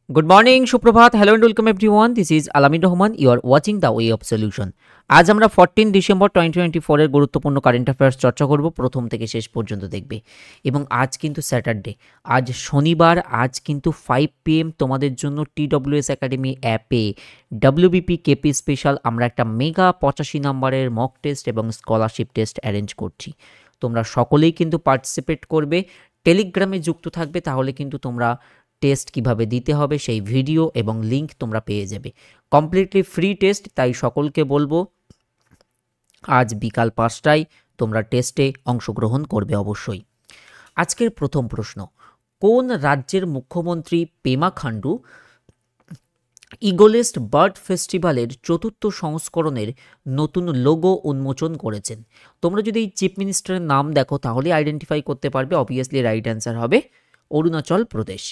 Good morning, Shuprabhat. Hello and welcome everyone. This is Alamin Rahman. You are watching The Way of Solution. আজ আমরা 14 December 2024 এর গুরুত্বপূর্ণ current affairs চর্চা করব, প্রথম থেকে শেষ পর্যন্ত দেখবে। এবং আজ কিন্তু স্যাটারডে, আজ শনিবার, আজ কিন্তু 5 PM তোমাদের জন্য TWS একাডেমি অ্যাপে WBP কেপি স্পেশাল আমরা একটা মেগা 85 নম্বরের মক টেস্ট এবং স্কলারশিপ টেস্ট অ্যারেঞ্জ করছি। তোমরা সকলেই কিন্তু পার্টিসিপেট করবে, টেলিগ্রামে যুক্ত থাকবে, তাহলে কিন্তু তোমরা টেস্ট কিভাবে দিতে হবে সেই ভিডিও এবং লিংক তোমরা পেয়ে যাবে। কমপ্লিটলি ফ্রি টেস্ট, তাই সকলকে বলবো আজ বিকাল 5টায় তোমরা টেস্টে অংশগ্রহণ করবে অবশ্যই। আজকের প্রথম প্রশ্ন, কোন রাজ্যের মুখ্যমন্ত্রী পেমা খান্ডু ইগলেস্ট বার্ড ফেস্টিভ্যালের 4র্থ সংস্করণের নতুন লোগো উন্মোচন করেছেন? তোমরা যদি এই চিফ মিনিস্টারের নাম দেখো তাহলে আইডেন্টিফাই করতে পারবে। অবভিয়াসলি রাইট অ্যান্সার হবে Arunachal Pradesh.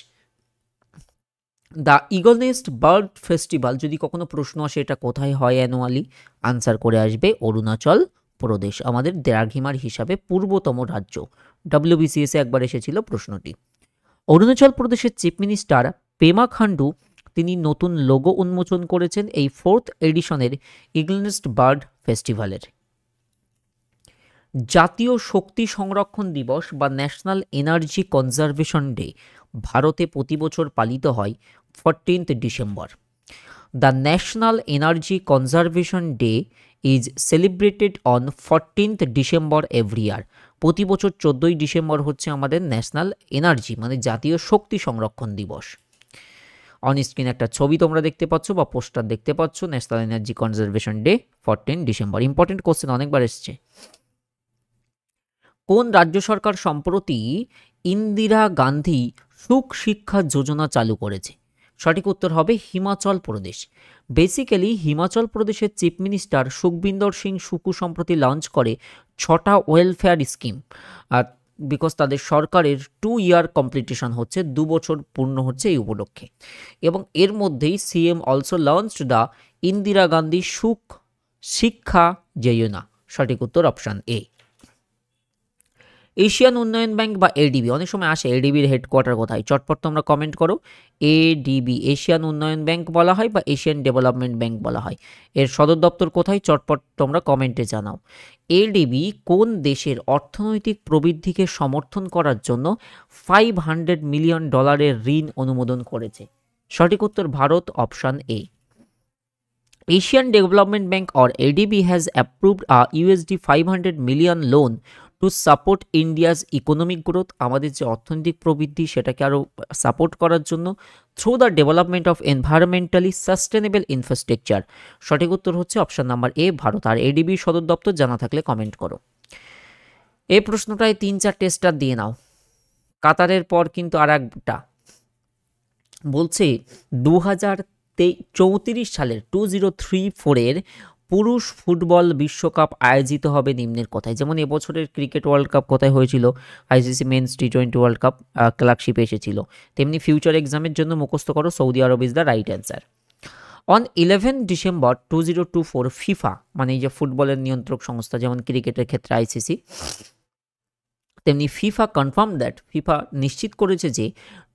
The ইগলনেস্ট bird festival, যদি কখনো প্রশ্ন আসে এটা কোথায় হয় অ্যানুয়ালি, আনসার করে আসবে অরুণাচল প্রদেশ, আমাদের দ্রাঘিমার হিসাবে পূর্বতম রাজ্য। WBCS একবার এসেছিল প্রশ্নটি। অরুণাচল প্রদেশের চিফ মিনিস্টার পেমা খান্ডু তিনি নতুন লোগো উন্মোচন করেছেন এই 4th এডিশনের ইগলনেস্ট বার্ড ফেস্টিভ্যালের। জাতীয় শক্তি সংরক্ষণ দিবস বা ন্যাশনাল এনার্জি কনজারভেশন ডে ভারতে প্রতি বছর পালিত হয় 14th December. The national energy conservation day is celebrated on 14th December every year. প্রতি বছর 14ই ডিসেম্বর হচ্ছে আমাদের ন্যাশনাল এনার্জি মানে জাতীয় শক্তি সংরক্ষণ দিবস। অন স্ক্রিন একটা ছবি তোমরা দেখতে পাচ্ছ বা পোস্টার দেখতে পাচ্ছ, national energy conservation day 14 December. Important question, অনেকবার এসছে। কোন রাজ্য সরকার সম্প্রতি ইন্দিরা গান্ধী সুখ শিক্ষা যোজনা চালু করেছে? সঠিক উত্তর হবে হিমাচল প্রদেশ। বেসিক্যালি হিমাচল প্রদেশের চিফ মিনিস্টার সুখবিন্দর সিং সুকু সম্প্রতি লঞ্চ করে 6টা ওয়েলফেয়ার স্কিম, আর বিকজ তাদের সরকারের 2 ইয়ার কমপ্লিটেশন হচ্ছে, 2 বছর পূর্ণ হচ্ছে এই উপলক্ষে। এবং এর মধ্যেই CM also launched the Indira Gandhi সুখ শিক্ষা যোজনা। সঠিক উত্তর অপশান এ। এশিয়ান উন্নয়ন ব্যাংক বা এডিবি, অনেক সময় আসে এডিবির হেডকোয়ার্টার কোথায়, চটপট তোমরা কমেন্ট করো। এডিবি এশিয়ান উন্নয়ন ব্যাংক বলা হয় বা এশিয়ান ডেভেলপমেন্ট ব্যাংক বলা হয়, এর সদর দপ্তর কোথায় চটপট তোমরা কমেন্টে জানাও। এডিবি কোন দেশের অর্থনৈতিক প্রবৃদ্ধিকে সমর্থন করার জন্য $500 মিলিয়ন ঋণ অনুমোদন করেছে? সঠিক উত্তর Bharat, option A. Asian Development Bank or ADB has approved a $500 million loan to support India's economic growth, আমাদের যে অর্থনৈতিক প্রবৃদ্ধি সেটাকে আরও সাপোর্ট করার জন্য, through the development of environmentally sustainable infrastructure. সঠিক উত্তর হচ্ছে অপশান নাম্বার এ ভারত। আর এডিবির সদর দপ্তর জানা থাকলে কমেন্ট করো। এই প্রশ্নটায় 3-4 স্টার দিয়ে নাও। কাতারের পর কিন্তু আর একটা বলছে 2034 সালের 2034 পুরুষ ফুটবল বিশ্বকাপ আয়োজিত হবে নিম্নের কথায়। যেমন এবছরের ক্রিকেট ওয়ার্ল্ড কাপ কোথায় হয়েছিল, আইসিসি মেন্স টি20 ওয়ার্ল্ড কাপ ক্লার্কশিপে এসেছিল, তেমনি ফিউচার এক্সামের জন্য মুখস্থ করো Saudi Arab is the right answer. On 11 December 2024 FIFA মানে এই যে ফুটবলের নিয়ন্ত্রক সংস্থা, যেমন ক্রিকেটের ক্ষেত্রে আইসিসি, তেমনি ফিফা কনফার্ম দ্যাট, ফিফা নিশ্চিত করেছে যে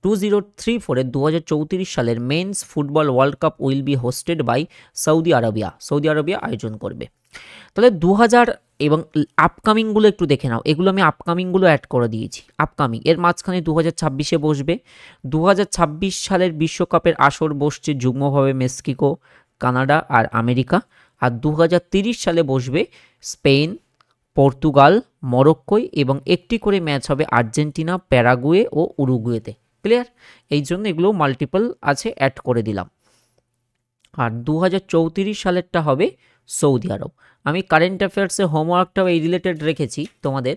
2034 সালের men's football world cup will be hosted by Saudi Arabia. Saudi Arabia আয়োজন করবে। তাহলে 2000 এবং আপকামিংগুলো একটু দেখে নাও, এগুলো আমি আপকামিংগুলো অ্যাড করে দিয়েছি। আপকামিং এর মাঝখানে 2026-এ বসবে। 2026 সালের বিশ্বকাপের আসর বসছে যুগ্মভাবে মেক্সিকো, কানাডা আর আমেরিকা। আর 2030 সালে বসবে স্পেন, পর্তুগাল, মরক্কোয়, এবং একটি করে ম্যাচ হবে আর্জেন্টিনা, প্যারাগুয়ে ও উরুগুয়েতে। ক্লিয়ার? এই জন্য এগুলো মাল্টিপল আছে, অ্যাড করে দিলাম। আর 2034 সালেরটা হবে সৌদি আরব। আমি কারেন্ট অ্যাফেয়ার্সে হোমওয়ার্কটাও এই রিলেটেড রেখেছি তোমাদের,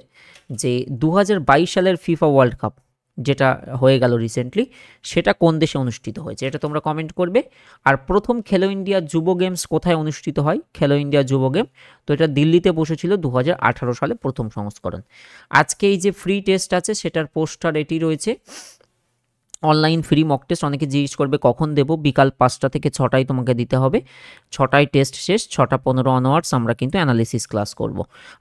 যে 2022 সালের ফিফা ওয়ার্ল্ড কাপ যেটা হয়ে গেল রিসেন্টলি, সেটা কোন দেশে অনুষ্ঠিত হয়েছে এটা তোমরা কমেন্ট করবে। আর প্রথম খেলো ইন্ডিয়া যুব গেমস কোথায় অনুষ্ঠিত হয়? খেলো ইন্ডিয়া যুব গেম, তো এটা দিল্লিতে বসেছিল 2018 সালে প্রথম সংস্করণ। আজকে এই যে ফ্রি টেস্ট আছে সেটার পোস্টার এটি রয়েছে, অনলাইন ফ্রি মক টেস্ট। অনেকে জিজ্ঞেস করবে কখন দেবো, বিকাল 5টা থেকে 6টায় তোমাকে দিতে হবে। 6টায় টেস্ট শেষ, 6:15 অনওয়ার্ডস আমরা কিন্তু অ্যানালিসিস ক্লাস করব।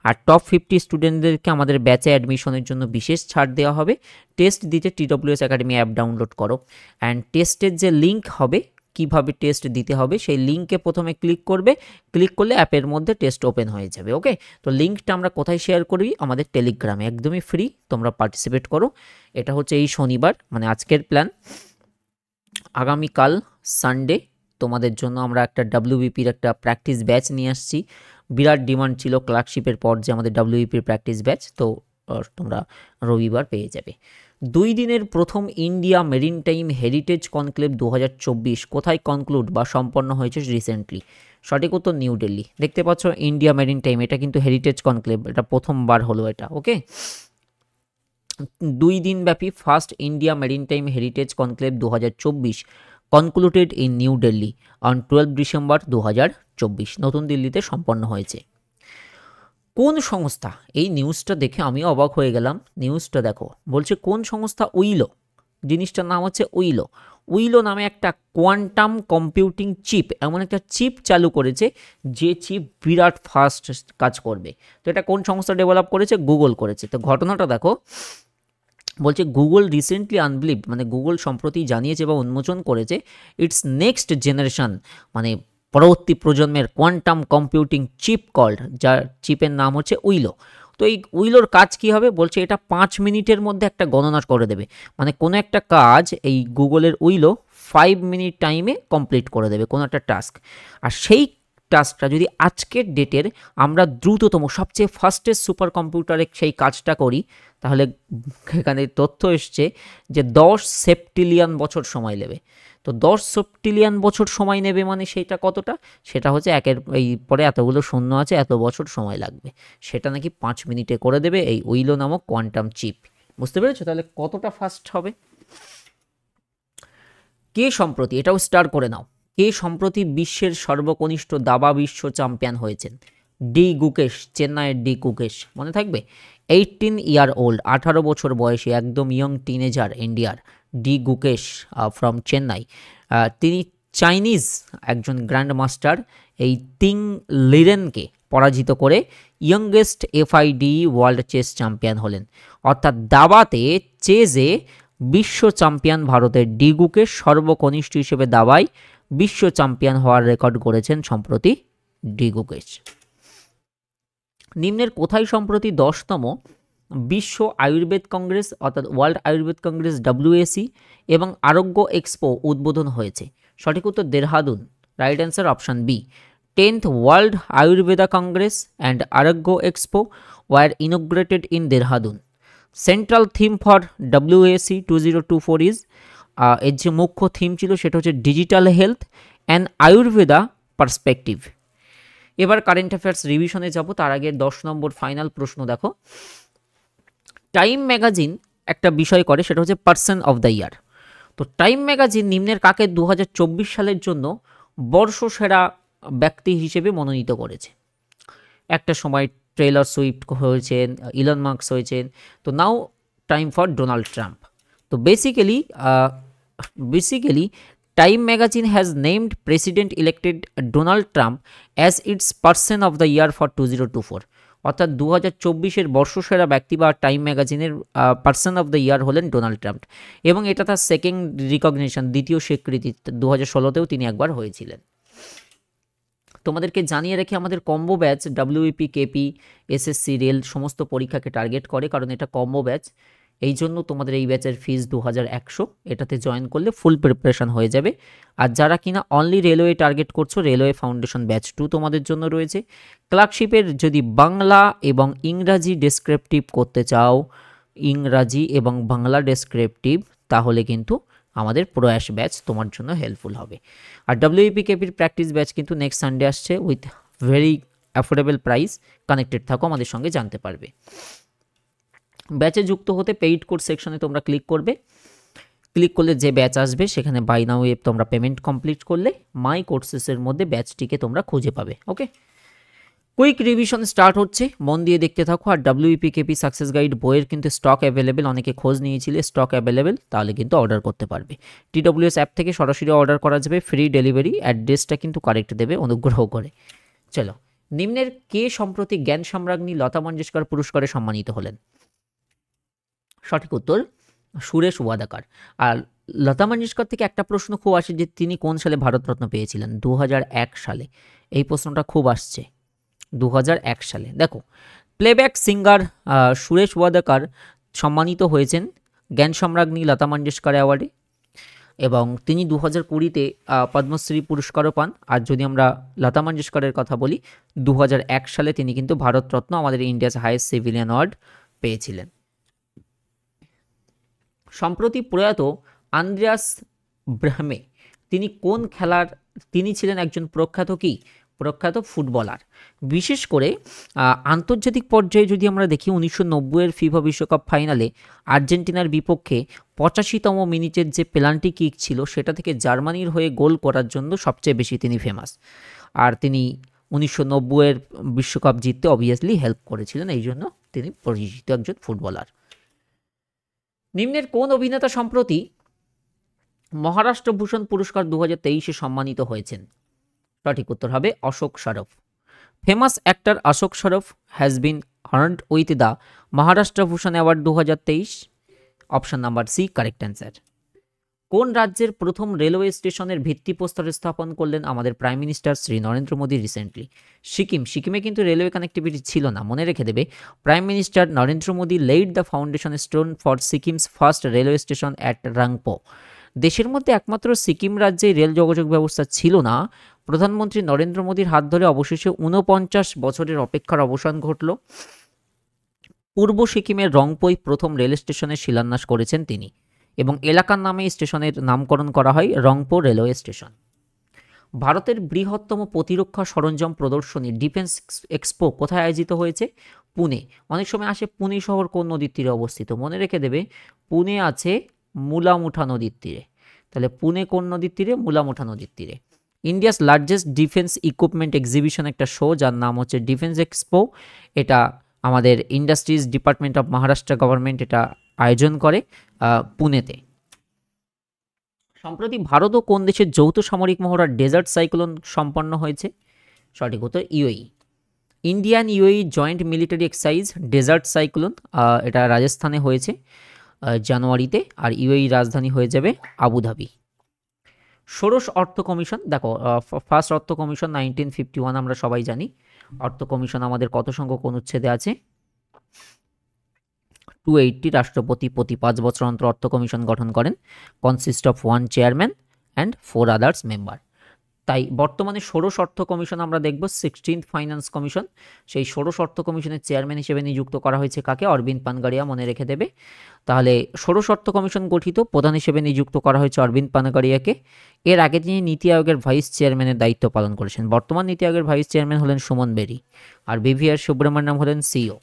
আর টপ 50 স্টুডেন্টদেরকে আমাদের ব্যাচে অ্যাডমিশনের জন্য বিশেষ ছাড় দেওয়া হবে। টেস্ট দিতে TWS একাডেমি অ্যাপ ডাউনলোড করো, অ্যান্ড টেস্টের যে লিঙ্ক হবে, কিভাবে টেস্ট দিতে হবে সেই লিঙ্কে প্রথমে ক্লিক করবে, ক্লিক করলে অ্যাপের মধ্যে টেস্ট ওপেন হয়ে যাবে। ওকে, তো লিঙ্কটা আমরা কোথায় শেয়ার করি? আমাদের টেলিগ্রামে, একদমই ফ্রি, তোমরা পার্টিসিপেট করো। এটা হচ্ছে এই শনিবার, মানে আজকের প্ল্যান। আগামীকাল সানডে তোমাদের জন্য আমরা একটা WBPর একটা প্র্যাকটিস ব্যাচ নিয়ে আসছি। বিরাট ডিমান্ড ছিল ক্লার্কশিপের পর যে আমাদের WBPর প্র্যাকটিস ব্যাচ, তো তোমরা রবিবার পেয়ে যাবে। 2 দিনের প্রথম ইন্ডিয়া মেরিনটাইম হেরিটেজ কনক্লেভ 2024 কোথায় কনক্লুড বা সম্পন্ন হয়েছে রিসেন্টলি? সঠিক উত্তর নিউ দিল্লি। দেখতে পাচ্ছ ইন্ডিয়া মেরিনটাইম, এটা কিন্তু হেরিটেজ কনক্লেভ, এটা প্রথমবার হলো এটা। ওকে, 2 দিন ব্যাপী first India maritime heritage conclave 2024 concluded in New Delhi on 12 December 2024, নতুন দিল্লিতে সম্পন্ন হয়েছে। কোন সংস্থা, এই নিউজটা দেখে আমিও অবাক হয়ে গেলাম, নিউজটা দেখো, বলছে কোন সংস্থা? উইলো, জিনিসটার নাম হচ্ছে উইলো। উইলো নামে একটা কোয়ান্টাম কম্পিউটিং চিপ, এমন একটা চিপ চালু করেছে যে চিপ বিরাট ফাস্ট কাজ করবে। তো এটা কোন সংস্থা ডেভেলপ করেছে? গুগল করেছে। তো ঘটনাটা দেখো, বলছে গুগল রিসেন্টলি আনবিলিভড, মানে গুগল সম্প্রতি জানিয়েছে বা উন্মোচন করেছে ইটস নেক্সট জেনারেশন, মানে পরবর্তী প্রজন্মের কোয়ান্টাম কম্পিউটিং চিপ কল্ড, যার চিপের নাম হচ্ছে উইলো। তো এই উইলোর কাজ কি হবে? বলছে এটা 5 মিনিটের মধ্যে একটা গণনা করে দেবে, মানে কোনো একটা কাজ এই গুগলের উইলো 5 মিনিট টাইমে কমপ্লিট করে দেবে কোনো একটা টাস্ক। আর সেই টাস্কটা যদি আজকের ডেটের আমরা দ্রুততম সবচেয়ে ফাস্টেস্ট সুপার কম্পিউটারে সেই কাজটা করি, তাহলে এখানে তথ্য এসছে যে 10 সেপ্টিলিয়ন বছর সময় নেবে। তো 10 সেপ্টিলিয়ন বছর সময় নেবে মানে সেইটা কতটা? সেটা হচ্ছে একের এই পরে এতগুলো শূন্য আছে, এত বছর সময় লাগবে। সেটা নাকি 5 মিনিটে করে দেবে এই উইলো নামক কোয়ান্টাম চিপ। বুঝতে পেরেছো তাহলে কতটা ফাস্ট হবে? কে সম্প্রতি, এটাও স্টার করে নাও, কে সম্প্রতি বিশ্বের সর্বকনিষ্ঠ দাবা বিশ্ব চ্যাম্পিয়ন হয়েছেন? ডি গুকেশ, চেন্নাইয়ের ডি গুকেশ, মনে থাকবে। 18 ইয়ার ওল্ড, 18 বছর বয়সী, একদম ইয়ং টিনেজার ইন্ডিয়ার ডি গুকেশ ফ্রম চেন্নাই। তিনি চাইনিজ একজন গ্র্যান্ড মাস্টার এই তিং লিরেনকে পরাজিত করে youngest FIDE world chess champion হলেন। অর্থাৎ দাবাতে, চেজে বিশ্ব চ্যাম্পিয়ন ভারতের ডি গুকেশ সর্বকনিষ্ঠ হিসেবে দাবায় বিশ্ব চ্যাম্পিয়ন হওয়ার রেকর্ড করেছেন সম্প্রতি ডি গুকেশ। নিম্নের কোথায় সম্প্রতি 10তম বিশ্ব আয়ুর্বেদ কংগ্রেস অর্থাৎ ওয়ার্ল্ড আয়ুর্বেদ কংগ্রেস WAC এবং আরোগ্য এক্সপো উদ্বোধন হয়েছে? সঠিক উত্তর Dehradun. Right answer option B. 10th world Ayurveda congress and Arogya expo was inaugurated in Dehradun. Central theme for WAC 2024 is, এর যে মুখ্য থিম ছিল সেটা হচ্ছে digital health and Ayurveda perspective. এবার কারেন্ট অ্যাফেয়ার্স রিভিশনে যাব, তার আগে 10 নম্বর ফাইনাল প্রশ্ন দেখো। টাইম ম্যাগাজিন একটা বিষয় করে, সেটা হচ্ছে পার্সন অফ দ্য ইয়ার। তো টাইম ম্যাগাজিন নিম্নের কাকে 2024 সালের জন্য বর্ষসেরা ব্যক্তি হিসেবে মনোনীত করেছে? একটা সময় টেইলর সুইফট হয়েছেন, ইলন মাস্ক হয়েছেন, তো নাও টাইম ফর ডোনাল্ড ট্রাম্প। তো basically time magazine has named president elected Donald Trump as it's person of the year for 2024। অর্থাৎ 2024-এর বর্ষসেরা ব্যক্তি বা টাইম ম্যাগাজিনের পার্সন অফ দ্য ইয়ার হলেন ডোনাল্ড ট্রাম্প, এবং এটা তার সেকেন্ড রিকগনিশন, দ্বিতীয় স্বীকৃতি। 2016-তেও তিনি একবার হয়েছিলেন। তোমাদেরকে জানিয়ে রেখে আমাদের combo batch WBP, KP, SSC, rail সমস্ত পরীক্ষাকে টার্গেট করে, কারণ এটা কম্বো ব্যাচ। এই জন্য তোমাদের এই ব্যাচের ফিস 2100, এটাতে জয়েন করলে ফুল প্রিপারেশন হয়ে যাবে। আর যারা কিনা অনলি রেলওয়ে টার্গেট করছো, রেলওয়ে ফাউন্ডেশন ব্যাচ 2 তোমাদের জন্য রয়েছে। ক্লার্কশিপের যদি বাংলা এবং ইংরাজি ডেসক্রিপটিভ করতে চাও, ইংরাজি এবং বাংলা ডেসক্রিপটিভ, তাহলে কিন্তু আমাদের প্রয়াস ব্যাচ তোমার জন্য হেল্পফুল হবে। আর WBP, KPর প্র্যাকটিস ব্যাচ কিন্তু নেক্সট সানডে আসছে with very affordable price. Connected থাকো, আমাদের সঙ্গে জানতে পারবে। ব্যাচে যুক্ত হতে পেইড কোর্স সেকশনে তোমরা ক্লিক করবে, ক্লিক করলে যে ব্যাচ আসবে সেখানে বাই নাও এ তোমরা পেমেন্ট কমপ্লিট করলে মাই কোর্সেসের মধ্যে ব্যাচটিকে তোমরা খুঁজে পাবে। ওকে, কুইক রিভিশন স্টার্ট হচ্ছে, মন দিয়ে দেখতে থাকো। আর WPKP সাকসেস গাইড বইয়ের কিন্তু স্টক অ্যাভেলেবেল, অনেকে খোঁজ নিয়েছিলে, স্টক অ্যাভেলেবেল, তাহলে কিন্তু অর্ডার করতে পারবে। TWS অ্যাপ থেকে সরাসরি অর্ডার করা যাবে, ফ্রি ডেলিভারি, অ্যাড্রেসটা কিন্তু কারেক্ট দেবে অনুগ্রহ করে। চলো, নিম্নের কে সম্প্রতি জ্ঞান সম্রাজ্ঞী লতা মঙ্গেশকর পুরস্কারে সম্মানিত হলেন? সঠিক উত্তর সুরেশ ওয়াদাকার। আর লতা মঙ্গেশকর থেকে একটা প্রশ্ন খুব আসে যে তিনি কোন সালে ভারতরত্ন পেয়েছিলেন? 2001 সালে। এই প্রশ্নটা খুব আসছে, 2001 সালে। দেখো, প্লেব্যাক সিঙ্গার সুরেশ ওয়াদাকার সম্মানিত হয়েছেন জ্ঞান সম্রাজ্ঞী লতা মঙ্গেশকর অ্যাওয়ার্ডে, এবং তিনি 2020-তে পদ্মশ্রী পুরস্কারও পান। আর যদি আমরা লতা মঙ্গেশকরের কথা বলি, 2001 সালে তিনি কিন্তু ভারতরত্ন, আমাদের ইন্ডিয়াস হাইয়েস্ট সিভিলিয়ান অ্যাওয়ার্ড পেয়েছিলেন। সম্প্রতি প্রয়াত আন্দ্রেয়াস ব্রাহমে, তিনি কোন খেলার, তিনি ছিলেন একজন প্রখ্যাত ফুটবলার। বিশেষ করে আন্তর্জাতিক পর্যায়ে যদি আমরা দেখি, 1990-এর ফিফা বিশ্বকাপ ফাইনালে আর্জেন্টিনার বিপক্ষে 85তম মিনিটের যে পেনাল্টি কিক ছিল, সেটা থেকে জার্মানির হয়ে গোল করার জন্য সবচেয়ে বেশি তিনি ফেমাস। আর তিনি 1990-এর বিশ্বকাপ জিততে অবভিয়াসলি হেল্প করেছিলেন, এই জন্য তিনি পরিচিত একজন ফুটবলার। নিম্নের কোন অভিনেতা সম্প্রতি মহারাষ্ট্র ভূষণ পুরস্কার 2023-এ সম্মানিত হয়েছেন? সঠিক উত্তর হবে Ashok Saraf. Famous actor Ashok Saraf has been হার্নড with the Maharashtra Bhushan award 2023। Option number C correct answer. কোন রাজ্যের প্রথম রেলওয়ে স্টেশনের ভিত্তিপ্রস্তর স্থাপন করলেন আমাদের prime minister Shri Narendra Modi recently? সিকিমে কিন্তু রেলওয়ে কানেক্টিভিটি ছিল না, মনে রেখে দেবে। Prime minister Narendra Modi laid the foundation stone for Sikkim's first railway station at Rangpo. দেশের মধ্যে একমাত্র সিকিম রাজ্যে রেল যোগাযোগ ব্যবস্থা ছিল না। প্রধানমন্ত্রী নরেন্দ্র মোদীর হাত ধরে অবশেষে 49 বছরের অপেক্ষার অবসান ঘটল। পূর্ব সিকিমের রংপোয় প্রথম রেল স্টেশনের শিলান্যাস করেছেন তিনি, এবং এলাকার নামে স্টেশনের নামকরণ করা হয় রংপো রেলওয়ে স্টেশন। ভারতের বৃহত্তম প্রতিরক্ষা সরঞ্জাম প্রদর্শনী ডিফেন্স এক্সপো কোথায় আয়োজিত হয়েছে? পুনে। অনেক সময় আসে পুনে শহর কোন নদীর তীরে অবস্থিত, মনে রেখে দেবে পুনে আছে মুলামুঠা নদীর তীরে। তাহলে পুনে কোন নদীর তীরে? মুলামুঠা নদীর তীরে। India's largest defence equipment exhibition একটা শো, যার নাম হচ্ছে ডিফেন্স এক্সপো। এটা আমাদের industries department of Maharashtra government এটা আয়োজন করে পুনেতে। সম্প্রতি ভারত ও কোন দেশের যৌথ সামরিক মহড়া ডেজার্ট সাইক্লোন সম্পন্ন হয়েছে? সঠিক উত্তর UAE. Indian UAE joint military exercise desert cyclone, এটা রাজস্থানে হয়েছে জানুয়ারিতে, আর ইউএই রাজধানী হয়ে যাবে আবুধাবি। ষোড়শ অর্থ কমিশন, দেখো ফার্স্ট অর্থ কমিশন 1951 আমরা সবাই জানি। অর্থ কমিশন আমাদের কত সংখ্যক অনুচ্ছেদে আছে? 280। রাষ্ট্রপতি প্রতি 5 বছর অন্তর অর্থ কমিশন গঠন করেন, consist of 1 chairman and 4 others member. তাই বর্তমানে ষোড়শ অর্থ কমিশন আমরা দেখব 16th ফাইন্যান্স কমিশন। সেই ষোড়শ অর্থ কমিশনের চেয়ারম্যান হিসেবে নিযুক্ত করা হয়েছে কাকে? অরবিন্দ পানগাড়িয়া, মনে রেখে দেবে। তাহলে ষোড়শ অর্থ কমিশন গঠিত, প্রধান হিসেবে নিযুক্ত করা হয়েছে অরবিন্দ পানগাড়িয়াকে। এর আগে তিনি নীতি আয়োগের ভাইস চেয়ারম্যানের দায়িত্ব পালন করেছেন। বর্তমান নীতি আয়োগের ভাইস চেয়ারম্যান হলেন সুমন বেরি, আর বিভিআর সুব্রহ্মণ্যম হলেন সিইও।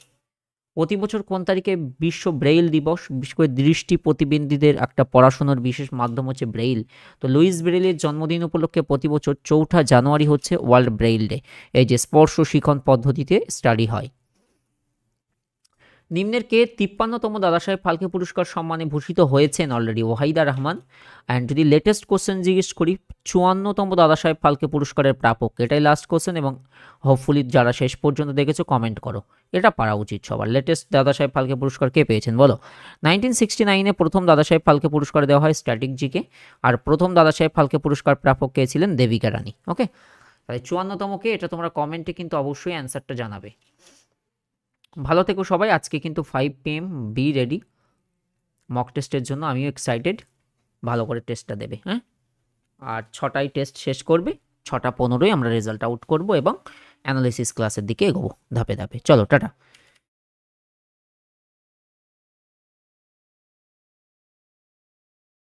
প্রতি বছর কোন তারিখে বিশ্ব ব্রেইল দিবস? বিশেষ করে দৃষ্টি প্রতিবন্ধীদের একটা পড়াশোনার বিশেষ মাধ্যম হচ্ছে ব্রেইল। তো লুইস ব্রেইলের জন্মদিন উপলক্ষে প্রতি বছর 4 জানুয়ারি হচ্ছে ওয়ার্ল্ড ব্রেইল ডে, এই যে স্পর্শ শিখন পদ্ধতিতে স্টাডি হয়। নিম্নের কে 53তম দাদাসাহেব ফালকে পুরস্কার সম্মানে ভূষিত হয়েছেন? অলরেডি ওয়াহিদা রহমান। অ্যান্ড যদি লেটেস্ট কোশ্চেন জিজ্ঞেস করি, 54তম দাদাসাহেব ফালকে পুরস্কারের প্রাপক, এটাই লাস্ট কোশ্চেন, এবং হোপফুলি যারা শেষ পর্যন্ত দেখেছো কমেন্ট করো, এটা পারা উচিত সবার। লেটেস্ট দাদাসাহেব ফালকে পুরস্কার কে পেয়েছেন বলো? 1969-এ প্রথম দাদাসাহেব ফালকে পুরস্কার দেওয়া হয় স্ট্র্যাটেজিকে, আর প্রথম দাদাসাহেব ফালকে পুরস্কার প্রাপক কে ছিলেন? দেবিকা রানী। ওকে, তাহলে 54তম কে, এটা তোমরা কমেন্টে কিন্তু অবশ্যই অ্যান্সারটা জানাবে। ভালো থেকো সবাই। আজকে কিন্তু 5 PM বি রেডি মক টেস্টের জন্য, আমিও এক্সাইটেড। ভালো করে টেস্টটা দেবে, হ্যাঁ। আর 6টায় টেস্ট শেষ করবে, 6:15 আমরা রেজাল্ট আউট করব এবং অ্যানালিসিস ক্লাসের দিকে এগোবো ধাপে ধাপে। চলো টাটা।